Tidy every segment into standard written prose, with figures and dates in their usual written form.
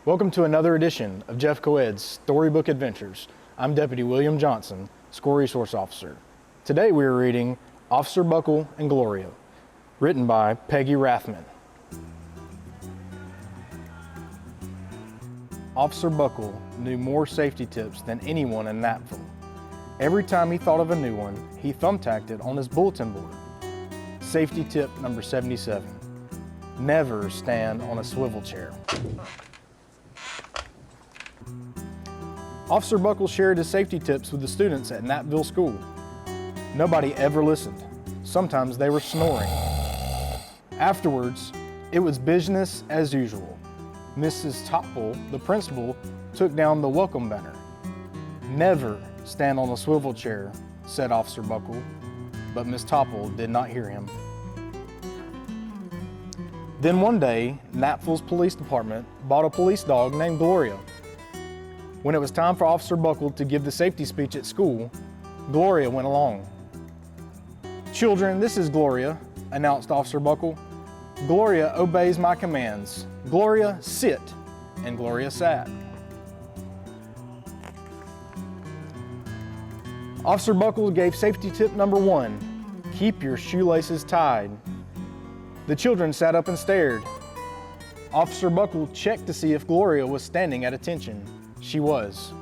Welcome to another edition of JEFCOED Storybook Adventures. I'm Deputy William Johnson, School Resource Officer. Today we are reading Officer Buckle and Gloria, written by Peggy Rathmann. Officer Buckle knew more safety tips than anyone in Napville. Every time he thought of a new one, he thumbtacked it on his bulletin board. Safety tip number 77, never stand on a swivel chair. Officer Buckle shared his safety tips with the students at Napville School. Nobody ever listened. Sometimes they were snoring. Afterwards, it was business as usual. Mrs. Topple, the principal, took down the welcome banner. Never stand on a swivel chair, said Officer Buckle, but Miss Topple did not hear him. Then one day, Napville's police department bought a police dog named Gloria. When it was time for Officer Buckle to give the safety speech at school, Gloria went along. "Children, this is Gloria," announced Officer Buckle. "Gloria obeys my commands. Gloria, sit." And Gloria sat. Officer Buckle gave safety tip number 1, keep your shoelaces tied. The children sat up and stared. Officer Buckle checked to see if Gloria was standing at attention. She was.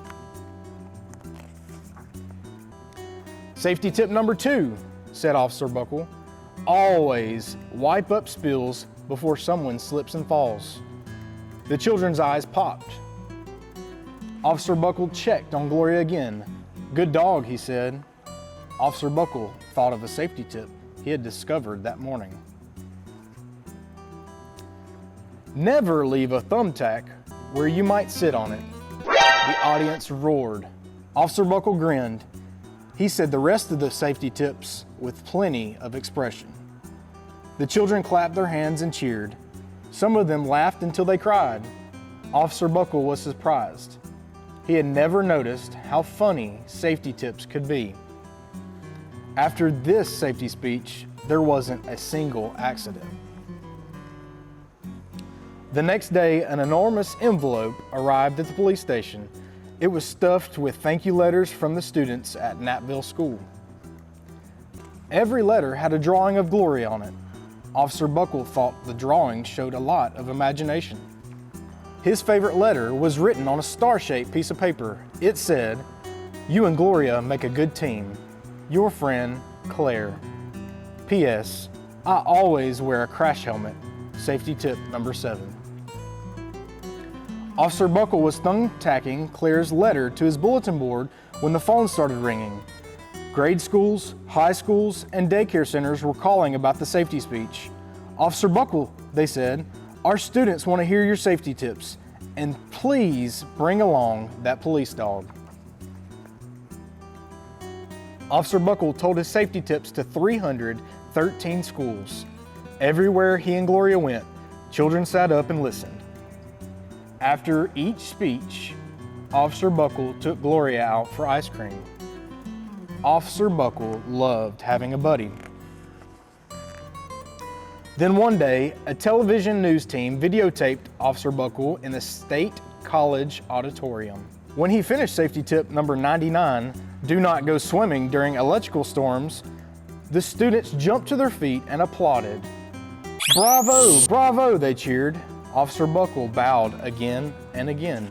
Safety tip number 2, said Officer Buckle. Always wipe up spills before someone slips and falls. The children's eyes popped. Officer Buckle checked on Gloria again. Good dog, he said. Officer Buckle thought of a safety tip he had discovered that morning. Never leave a thumbtack where you might sit on it. The audience roared. Officer Buckle grinned. He said the rest of the safety tips with plenty of expression. The children clapped their hands and cheered. Some of them laughed until they cried. Officer Buckle was surprised. He had never noticed how funny safety tips could be. After this safety speech, there wasn't a single accident. The next day, an enormous envelope arrived at the police station. It was stuffed with thank you letters from the students at Napville School. Every letter had a drawing of Gloria on it. Officer Buckle thought the drawing showed a lot of imagination. His favorite letter was written on a star-shaped piece of paper. It said, "You and Gloria make a good team. Your friend, Claire. P.S. I always wear a crash helmet. Safety tip number 7. Officer Buckle was thumbtacking Claire's letter to his bulletin board when the phone started ringing. Grade schools, high schools, and daycare centers were calling about the safety speech. "Officer Buckle," they said, "our students want to hear your safety tips, and please bring along that police dog." Officer Buckle told his safety tips to 313 schools. Everywhere he and Gloria went, children sat up and listened. After each speech, Officer Buckle took Gloria out for ice cream. Officer Buckle loved having a buddy. Then one day, a television news team videotaped Officer Buckle in the State College auditorium. When he finished safety tip number 99, do not go swimming during electrical storms, the students jumped to their feet and applauded. "Bravo, bravo," they cheered. Officer Buckle bowed again and again.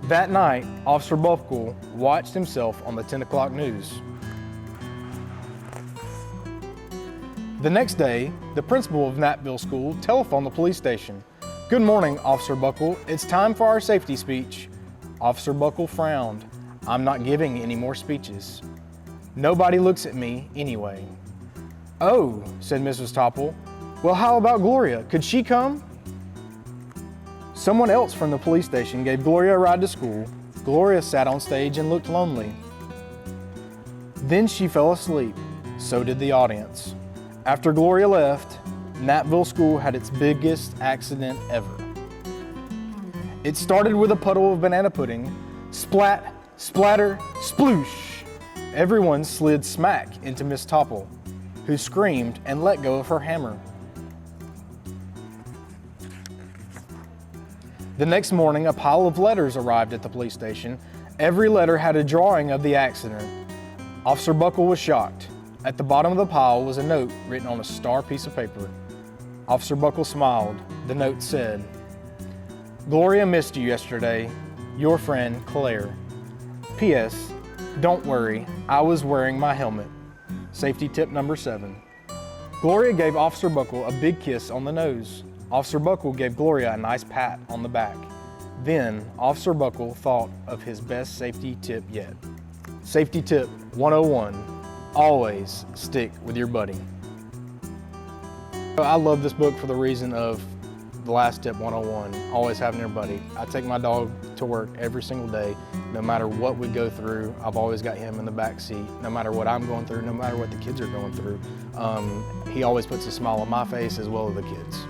That night, Officer Buckle watched himself on the 10 o'clock news. The next day, the principal of Napville School telephoned the police station. "Good morning, Officer Buckle. It's time for our safety speech." Officer Buckle frowned. "I'm not giving any more speeches. Nobody looks at me anyway." "Oh," said Mrs. Topple. "Well, how about Gloria? Could she come?" Someone else from the police station gave Gloria a ride to school. Gloria sat on stage and looked lonely. Then she fell asleep. So did the audience. After Gloria left, Napville School had its biggest accident ever. It started with a puddle of banana pudding. Splat, splatter, sploosh. Everyone slid smack into Miss Topple, who screamed and let go of her hammer. The next morning, a pile of letters arrived at the police station. Every letter had a drawing of the accident. Officer Buckle was shocked. At the bottom of the pile was a note written on a star piece of paper. Officer Buckle smiled. The note said, "Gloria missed you yesterday. Your friend, Claire. P.S. Don't worry, I was wearing my helmet. Safety tip number 7. Gloria gave Officer Buckle a big kiss on the nose. Officer Buckle gave Gloria a nice pat on the back. Then, Officer Buckle thought of his best safety tip yet. Safety tip 101, always stick with your buddy. I love this book for the reason of the last tip 101, always having your buddy. I take my dog to work every single day. No matter what we go through, I've always got him in the back seat. No matter what I'm going through, no matter what the kids are going through, he always puts a smile on my face as well as the kids.